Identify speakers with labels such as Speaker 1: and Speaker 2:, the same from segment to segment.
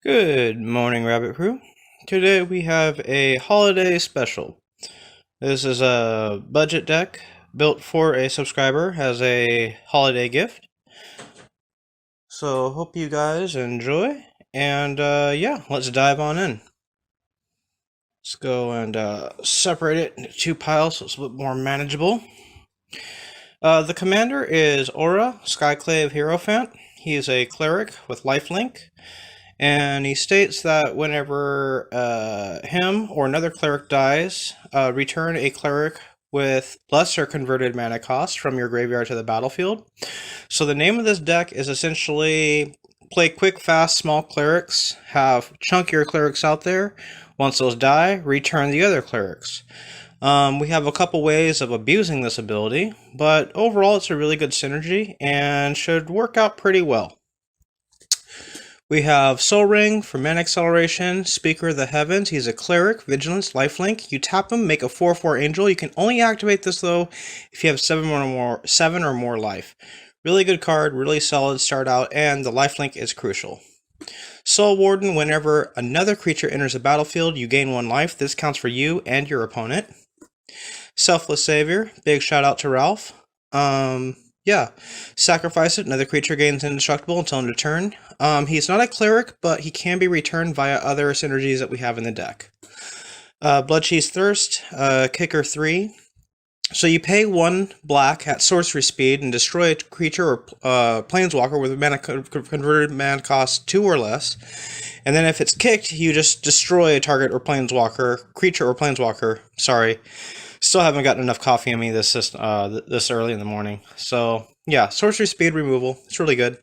Speaker 1: Good morning, Rabbit Crew. Today we have a holiday special. This is a budget deck built for a subscriber as a holiday gift. So hope you guys enjoy, and yeah, let's dive on in. Let's go and separate it into two piles so it's a bit more manageable. The commander is Aura, Skyclave Hierophant. He is a cleric with lifelink. And he states that whenever him or another cleric dies, return a cleric with lesser converted mana cost from your graveyard to the battlefield. So the name of this deck is essentially play quick, fast, small clerics, have chunkier clerics out there. Once those die, return the other clerics. We have a couple ways of abusing this ability, but overall it's a really good synergy and should work out pretty well. We have Soul Ring for mana acceleration, Speaker of the Heavens. He's a cleric, vigilance, lifelink. You tap him, make a 4/4 angel. You can only activate this though if you have 7 or more life. Really good card, really solid start out, and the lifelink is crucial. Soul Warden, whenever another creature enters the battlefield, you gain 1 life. This counts for you and your opponent. Selfless Savior, big shout out to Ralph. Yeah, sacrifice it. Another creature gains indestructible until end of turn. He's not a cleric, but he can be returned via other synergies that we have in the deck. Bloodchief's Thirst, Kicker 3. So you pay 1 black at sorcery speed and destroy a creature or planeswalker with mana converted mana cost 2 or less. And then if it's kicked, you just destroy a target or planeswalker, creature or planeswalker. Sorry. Still haven't gotten enough coffee in me this early in the morning. So, yeah, sorcery speed removal. It's really good.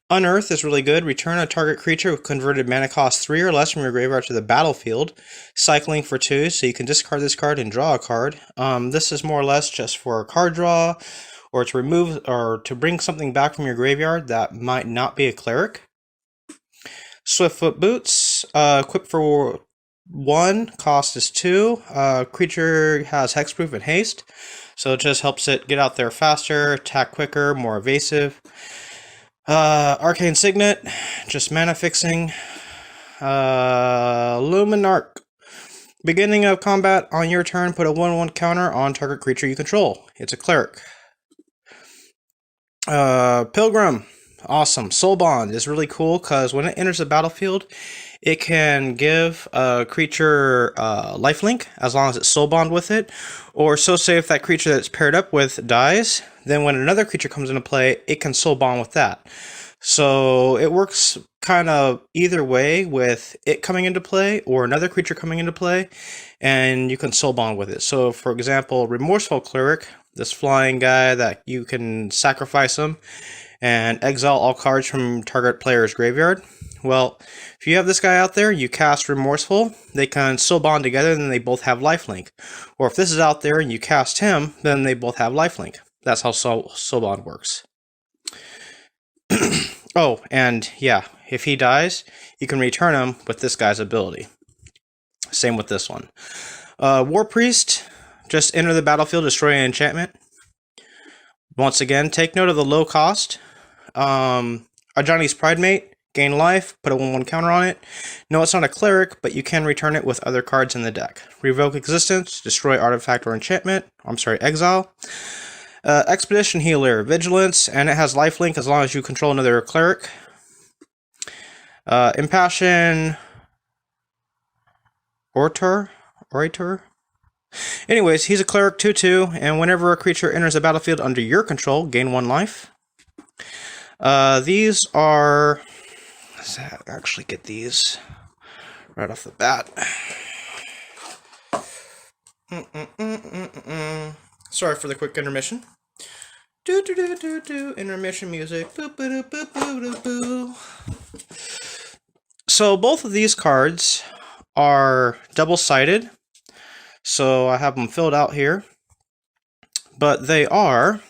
Speaker 1: Unearth is really good. Return a target creature with converted mana cost 3 or less from your graveyard to the battlefield. Cycling for 2, so you can discard this card and draw a card. This is more or less just for a card draw, or to remove or to bring something back from your graveyard that might not be a cleric. Swiftfoot Boots, equipped for 1, cost is 2. Creature has hexproof and haste, so it just helps it get out there faster, attack quicker, more evasive. Arcane Signet, just mana fixing. Luminarch. Beginning of combat on your turn, put a 1/1 counter on target creature you control. It's a cleric. Pilgrim. Awesome. Soul Bond is really cool because when it enters the battlefield, it can give a creature lifelink as long as it's soul bond with it. Or so say if that creature that it's paired up with dies, then when another creature comes into play, it can soul bond with that. So it works kind of either way with it coming into play or another creature coming into play, and you can soul bond with it. So for example, Remorseful Cleric, this flying guy that you can sacrifice him and exile all cards from target player's graveyard. Well, if you have this guy out there, you cast Remorseful, they can soul bond together, and then they both have lifelink. Or if this is out there and you cast him, then they both have lifelink. That's how soul bond works. Oh, and yeah, if he dies, you can return him with this guy's ability. Same with this one. War Priest, just enter the battlefield, destroy an enchantment. Once again, take note of the low cost. Ajani's Pridemate, gain life, put a 1/1 counter on it. No, it's not a cleric, but you can return it with other cards in the deck. Revoke existence, destroy artifact or enchantment. Exile. Expedition Healer, vigilance, and it has lifelink as long as you control another cleric. Impassion Orator. Anyways, he's a cleric 2/2, and whenever a creature enters the battlefield under your control, gain 1 life. These are... Let's actually get these right off the bat. Sorry for the quick intermission. Intermission music. So both of these cards are double-sided. So I have them filled out here. But they are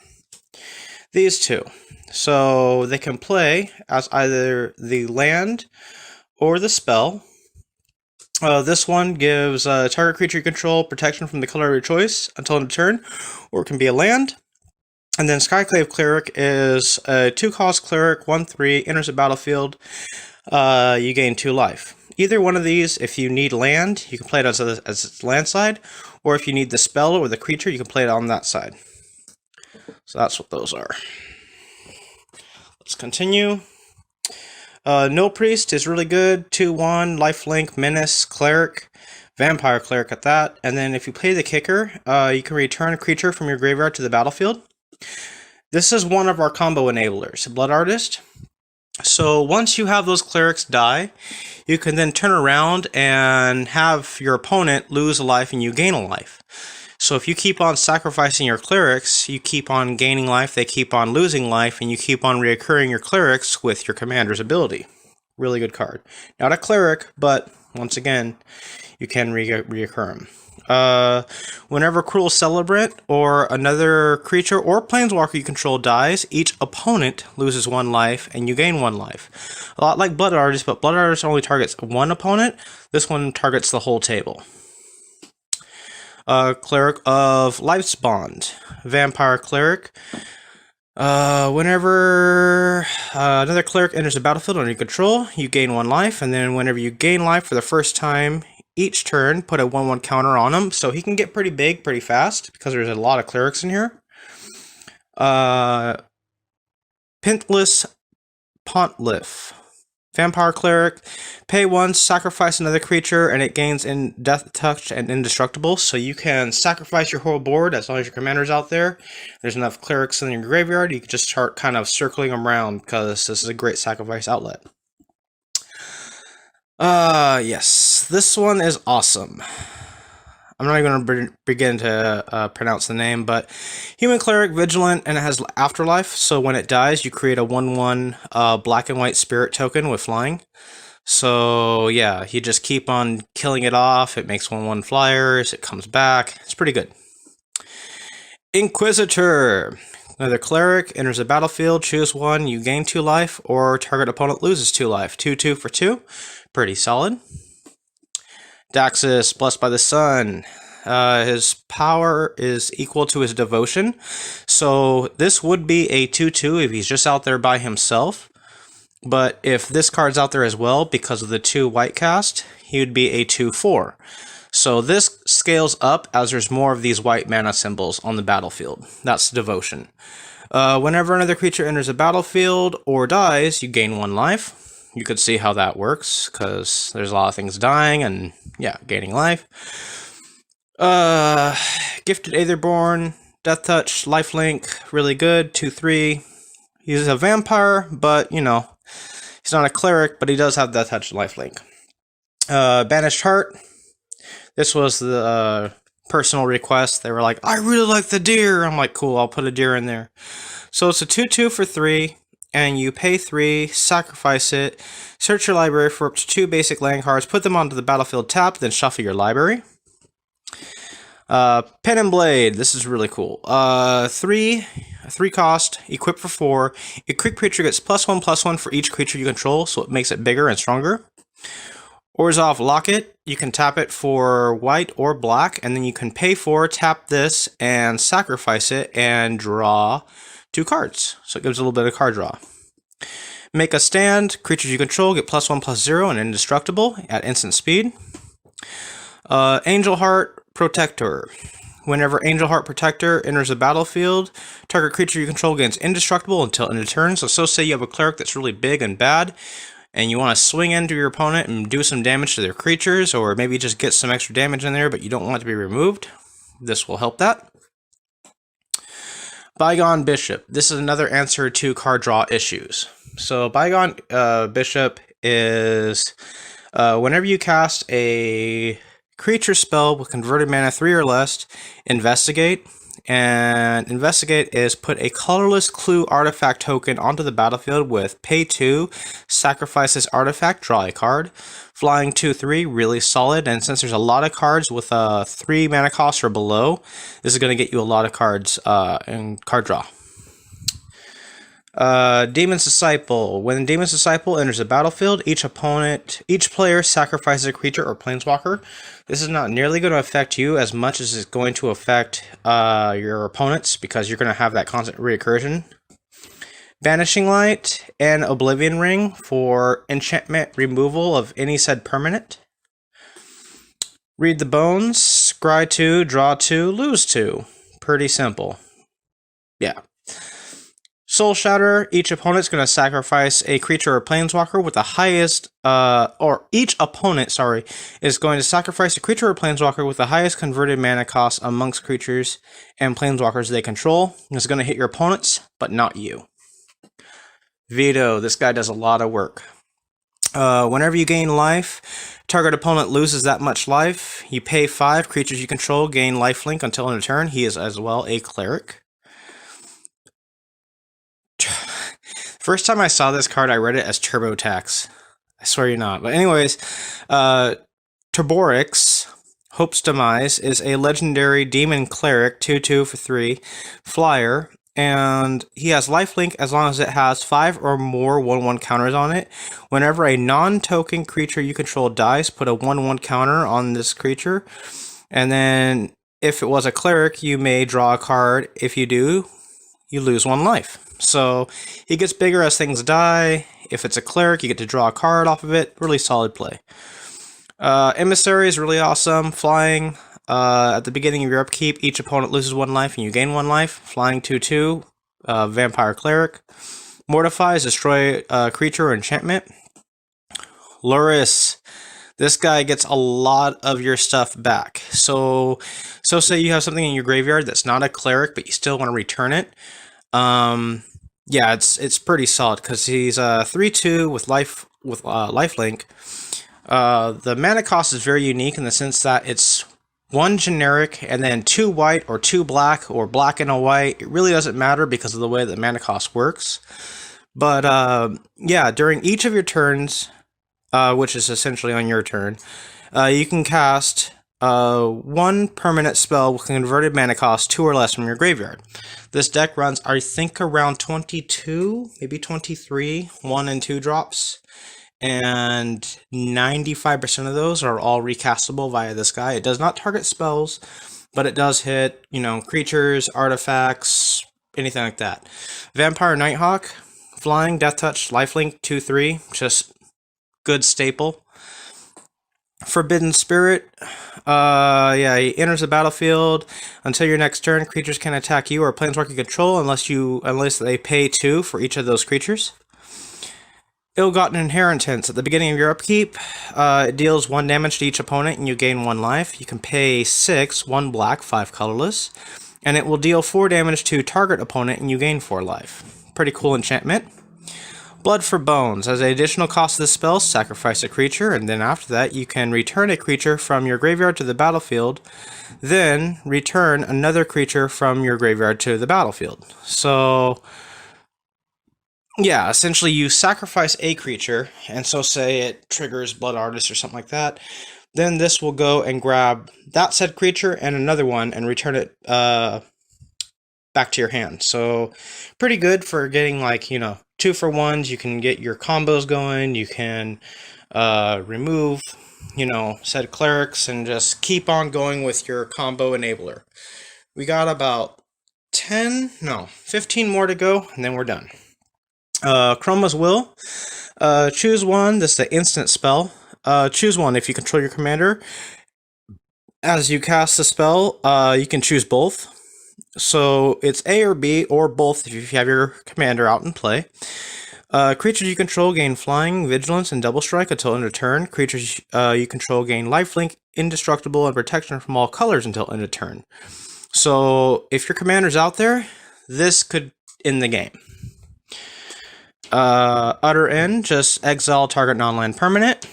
Speaker 1: these two. So they can play as either the land or the spell. This one gives target creature you control protection from the color of your choice until end of turn, or it can be a land. And then Skyclave Cleric is a 2-cost cleric, 1/3, enters the battlefield. you gain 2 life. Either one of these, if you need land, you can play it as its land side, or if you need the spell or the creature, you can play it on that side. So that's what those are. Let's continue. No Priest is really good. 2/1, lifelink, menace, cleric, vampire cleric at that. And then if you play the kicker, you can return a creature from your graveyard to the battlefield. This is one of our combo enablers, Blood Artist. So once you have those clerics die, you can then turn around and have your opponent lose a life and you gain a life. So if you keep on sacrificing your clerics, you keep on gaining life, they keep on losing life, and you keep on reoccurring your clerics with your commander's ability. Really good card. Not a cleric, but once again, you can reoccur them. Whenever Cruel Celebrant or another creature or planeswalker you control dies, each opponent loses 1 life and you gain 1 life. A lot like Blood Artist, but Blood Artist only targets one opponent. This one targets the whole table. Cleric of Life's Bond, Vampire Cleric. Whenever another cleric enters the battlefield under your control, you gain 1 life, and then whenever you gain life for the first time each turn, put a 1/1 counter on him, so he can get pretty big pretty fast because there's a lot of clerics in here. Pintless Pontlif, Vampire Cleric. Pay 1, sacrifice another creature, and it gains in Death Touch and Indestructible. So you can sacrifice your whole board as long as your commander's out there. There's enough clerics in your graveyard, you can just start kind of circling them around because this is a great sacrifice outlet. Yes, this one is awesome. I'm not even going to begin to pronounce the name, but Human Cleric, Vigilant, and it has Afterlife, so when it dies, you create a 1/1 black and white spirit token with flying. So yeah, you just keep on killing it off, it makes 1/1 flyers, it comes back, it's pretty good. Inquisitor, another cleric, enters the battlefield, choose 1, you gain 2 life, or target opponent loses 2 life. 2/2 for 2, pretty solid. Daxus, Blessed by the Sun. His power is equal to his devotion. So this would be a 2/2 if he's just out there by himself. But if this card's out there as well, because of the 2 white cast, he would be a 2/4. So this scales up as there's more of these white mana symbols on the battlefield. That's devotion. Whenever another creature enters the battlefield or dies, you gain 1 life. You could see how that works, because there's a lot of things dying and, yeah, gaining life. Gifted Aetherborn, Death Touch, Lifelink, really good, 2/3. He's a vampire, but, you know, he's not a cleric, but he does have Death Touch, Lifelink. Banished Heart. This was the personal request. They were like, I really like the deer. I'm like, cool, I'll put a deer in there. So it's a 2/2 for 3. And you pay 3, sacrifice it, search your library for up to 2 basic land cards, put them onto the battlefield tapped, then shuffle your library. Pen and Blade, this is really cool. 3 cost, equip for 4. A quick creature gets +1/+1 for each creature you control, so it makes it bigger and stronger. Orzhov Locket, you can tap it for white or black, and then you can pay 4, tap this, and sacrifice it, and draw 2 cards, so it gives a little bit of card draw. Make a Stand, creatures you control get +1/+0 and indestructible at instant speed. Angel Heart Protector. Whenever Angel Heart Protector enters the battlefield, target creature you control gains indestructible until end of turn. So say you have a cleric that's really big and bad, and you want to swing into your opponent and do some damage to their creatures, or maybe just get some extra damage in there, but you don't want it to be removed. This will help that. Bygone Bishop. This is another answer to card draw issues. So Bygone Bishop is whenever you cast a creature spell with converted mana 3 or less, investigate. And investigate is put a colorless clue artifact token onto the battlefield with pay 2, sacrifice this artifact, draw a card. Flying 2/3, really solid, and since there's a lot of cards with 3 mana cost or below, this is going to get you a lot of cards in card draw. Demon's Disciple. When Demon's Disciple enters the battlefield, each player sacrifices a creature or planeswalker. This is not nearly going to affect you as much as it's going to affect your opponents, because you're going to have that constant reoccursion. Vanishing Light, and Oblivion Ring for enchantment removal of any said permanent. Read the Bones, scry 2, draw 2, lose 2. Pretty simple. Yeah. Soul Shatter, each opponent's going to sacrifice a creature or planeswalker with the highest, or each opponent, is going to sacrifice a creature or planeswalker with the highest converted mana cost amongst creatures and planeswalkers they control. It's going to hit your opponents, but not you. Veto, this guy does a lot of work. Whenever you gain life, target opponent loses that much life. You pay 5, creatures you control gain lifelink until end of turn. He is as well a cleric. First time I saw this card, I read it as TurboTax. I swear you're not. But anyways, Turborix, Hope's Demise, is a legendary demon cleric, 2/2 for 3, flyer, and he has lifelink as long as it has 5 or more 1/1 counters on it. Whenever a non-token creature you control dies, put a 1/1 counter on this creature, and then if it was a cleric, you may draw a card. If you do, you lose 1 life. So he gets bigger as things die. If it's a cleric, you get to draw a card off of it. Really solid play. Emissary is really awesome. Flying. At the beginning of your upkeep, each opponent loses 1 life and you gain 1 life. Flying 2/2. Vampire Cleric. Mortifies, destroy a creature or enchantment. Lurrus. This guy gets a lot of your stuff back. So say you have something in your graveyard that's not a cleric, but you still want to return it. Yeah, it's pretty solid because he's 3/2 with lifelink. The mana cost is very unique in the sense that it's 1 generic and then 2 white or 2 black or black and a white. It really doesn't matter because of the way that mana cost works. But yeah, during each of your turns, which is essentially on your turn, you can cast 1 permanent spell with converted mana cost 2 or less from your graveyard. This deck runs, I think, around 22, maybe 23, 1 and 2 drops. And 95% of those are all recastable via this guy. It does not target spells, but it does hit, creatures, artifacts, anything like that. Vampire Nighthawk, flying, death touch, lifelink, 2/3, just good staple. Forbidden Spirit, yeah, he enters the battlefield. Until your next turn, creatures can attack you or planeswalker you control unless they pay 2 for each of those creatures. Ill-Gotten Inheritance. At the beginning of your upkeep, it deals 1 damage to each opponent and you gain 1 life. You can pay 6, 1 black, 5 colorless, and it will deal 4 damage to target opponent and you gain 4 life. Pretty cool enchantment. Blood for Bones. As an additional cost of this spell, sacrifice a creature, and then after that you can return a creature from your graveyard to the battlefield, then return another creature from your graveyard to the battlefield. So yeah, essentially you sacrifice a creature, and so say it triggers Blood Artist or something like that, then this will go and grab that said creature and another one and return it back to your hand. So pretty good for getting 2-for-1s. You can get your combos going. You can remove, said clerics and just keep on going with your combo enabler. We got about 15 more to go, and then we're done. Chroma's Will. Choose 1. This is the instant spell. Choose 1 if you control your commander. As you cast the spell, you can choose both. So it's A or B or both if you have your commander out in play. Creatures you control gain flying, vigilance, and double strike until end of turn. Creatures you control gain lifelink, indestructible, and protection from all colors until end of turn. So if your commander's out there, this could end the game. Utter End, just exile target non-land permanent.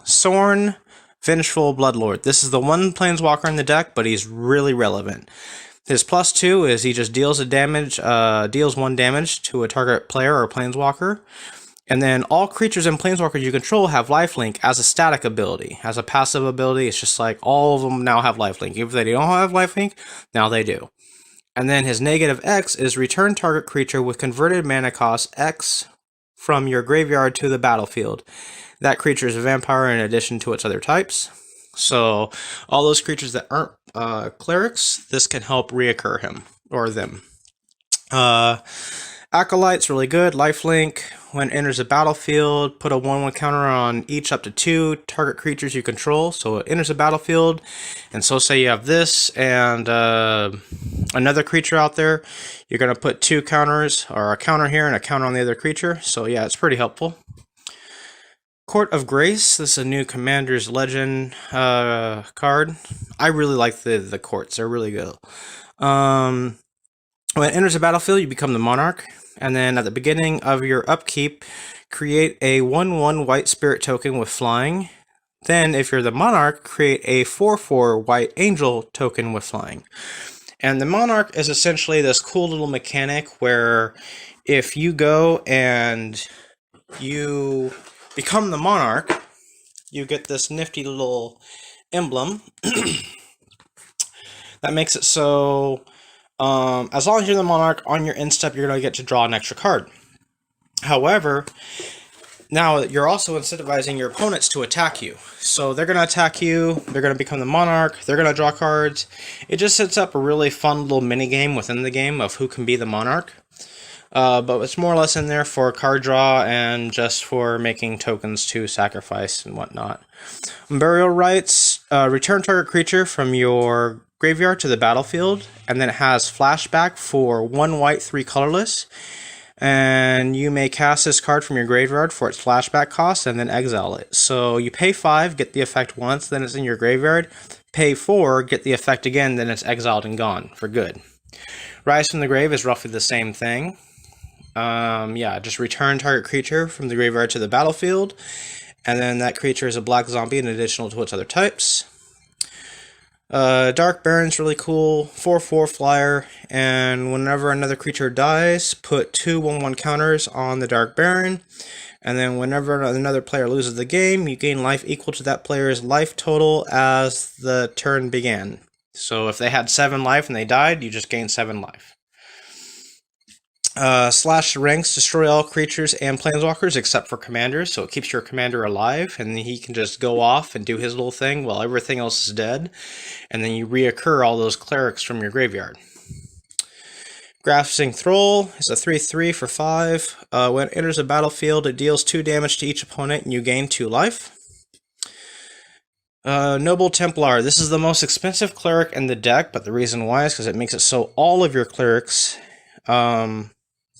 Speaker 1: Sorn, Vengeful Bloodlord. This is the one planeswalker in the deck, but he's really relevant. His +2 is he just deals 1 damage to a target player or planeswalker. And then all creatures and planeswalkers you control have lifelink as a static ability. As a passive ability, it's just like all of them now have lifelink. If they don't have lifelink, now they do. And then his -X is return target creature with converted mana cost X from your graveyard to the battlefield. That creature is a vampire in addition to its other types. So all those creatures that aren't clerics, this can help reoccur him or them. Acolyte's really good. Lifelink. When it enters the battlefield, put a 1/1 counter on each up to 2 target creatures you control. So it enters the battlefield, and so say you have this and another creature out there, you're going to put 2 counters, or a counter here and a counter on the other creature. So yeah, it's pretty helpful. Court of Grace. This is a new Commander's Legend card. I really like the courts. They're really good. When it enters the battlefield, you become the Monarch. And then at the beginning of your upkeep, create a 1/1 white spirit token with flying. Then, if you're the Monarch, create a 4/4 white angel token with flying. And the Monarch is essentially this cool little mechanic where if you go and you become the Monarch, you get this nifty little emblem that makes it so as long as you're the Monarch, on your end step, you're going to get to draw an extra card. However, now you're also incentivizing your opponents to attack you. So they're going to attack you, they're going to become the Monarch, they're going to draw cards. It just sets up a really fun little mini game within the game of who can be the Monarch. But it's more or less in there for card draw and just for making tokens to sacrifice and whatnot. Burial Rites, return target creature from your graveyard to the battlefield, and then it has flashback for 1 white, 3 colorless. And you may cast this card from your graveyard for its flashback cost and then exile it. So you pay 5, get the effect once, then it's in your graveyard. Pay 4, get the effect again, then it's exiled and gone for good. Rise from the Grave is roughly the same thing. Yeah, just return target creature from the graveyard to the battlefield, and then that creature is a black zombie in addition to its other types. Dark Baron's really cool, 4/4 flyer, and whenever another creature dies, put 2 1/1 counters on the Dark Baron, and then whenever another player loses the game, you gain life equal to that player's life total as the turn began. So if they had 7 life and they died, you just gain 7 life. Slash ranks, destroy all creatures and planeswalkers except for commanders, so it keeps your commander alive, and he can just go off and do his little thing while everything else is dead, and then you reoccur all those clerics from your graveyard. Grasping Thrall is a 3/3 for 5. When it enters the battlefield, it deals 2 damage to each opponent, and you gain 2 life. Noble Templar. This is the most expensive cleric in the deck, but the reason why is because it makes it so all of your clerics,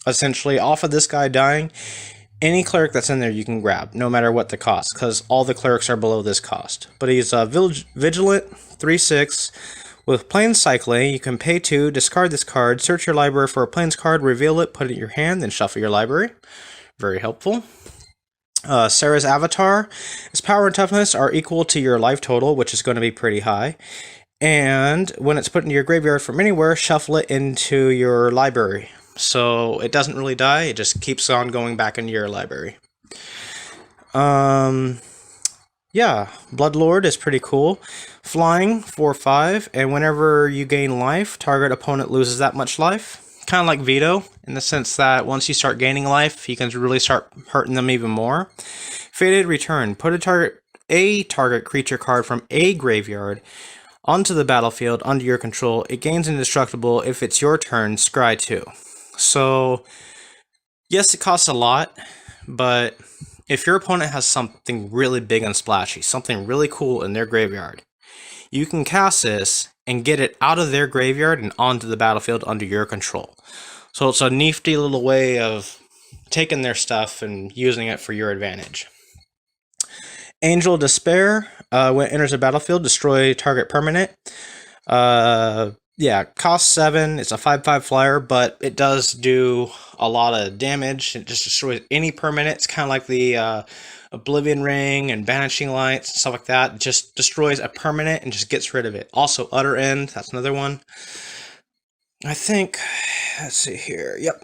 Speaker 1: essentially, off of this guy dying, any cleric that's in there you can grab, no matter what the cost, because all the clerics are below this cost. But he's Vigilant, 3/6, with Plains Cycling. You can pay 2, discard this card, search your library for a Plains card, reveal it, put it in your hand, then shuffle your library. Very helpful. Sarah's Avatar. His power and toughness are equal to your life total, which is going to be pretty high. And when it's put into your graveyard from anywhere, shuffle it into your library. So it doesn't really die, it just keeps on going back into your library. Yeah, Bloodlord is pretty cool. Flying, 4/5, and whenever you gain life, target opponent loses that much life. Kind of like Veto, in the sense that once you start gaining life, you can really start hurting them even more. Fated Return, put a target creature card from a graveyard onto the battlefield under your control. It gains indestructible if it's your turn, scry 2. So, yes, it costs a lot, but if your opponent has something really big and splashy, something really cool in their graveyard, you can cast this and get it out of their graveyard and onto the battlefield under your control. So it's a nifty little way of taking their stuff and using it for your advantage. Angel Despair, when it enters the battlefield, destroy target permanent. Yeah, cost 7, it's a 5/5 flyer, but it does do a lot of damage. It just destroys any permanent. It's kind of like the Oblivion Ring and Banishing Lights and stuff like that. It just destroys a permanent and just gets rid of it. Also, Utter End, that's another one. I think, let's see here, yep.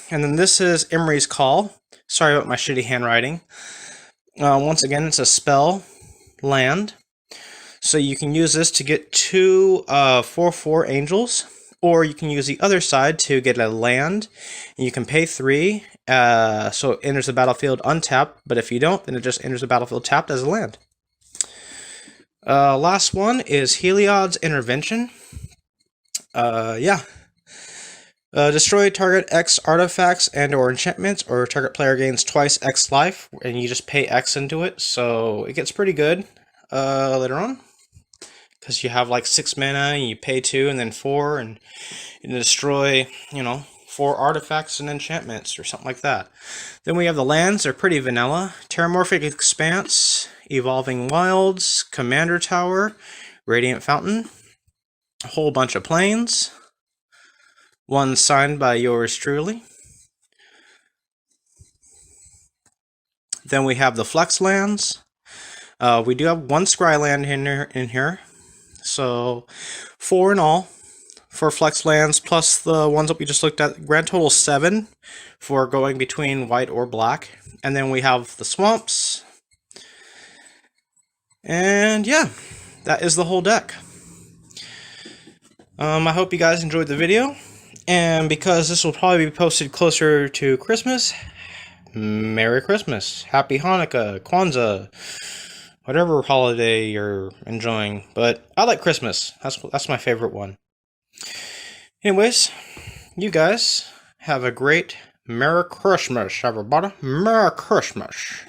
Speaker 1: And then this is Emery's Call. Sorry about my shitty handwriting. Once again, it's a spell, land. So you can use this to get 2 4/4 angels, or you can use the other side to get a land. And you can pay 3, so it enters the battlefield untapped, but if you don't, then it just enters the battlefield tapped as a land. Last one is Heliod's Intervention. Yeah. Destroy target X artifacts and or enchantments, or target player gains twice X life, and you just pay X into it, so it gets pretty good later on. Because you have like 6 mana, and you pay 2 and then 4, and you destroy, 4 artifacts and enchantments, or something like that. Then we have the lands, they're pretty vanilla. Terramorphic Expanse, Evolving Wilds, Commander Tower, Radiant Fountain, a whole bunch of planes. One signed by yours truly. Then we have the Flex lands. We do have 1 Scry land in here. So 4 in all for Flex lands, plus the ones that we just looked at. Grand total 7 for going between white or black. And then we have the swamps. And yeah, that is the whole deck. I hope you guys enjoyed the video. And because this will probably be posted closer to Christmas, Merry Christmas, Happy Hanukkah, Kwanzaa, whatever holiday you're enjoying. But I like Christmas. That's my favorite one. Anyways, you guys have a great Merry Christmas, everybody. Merry Christmas.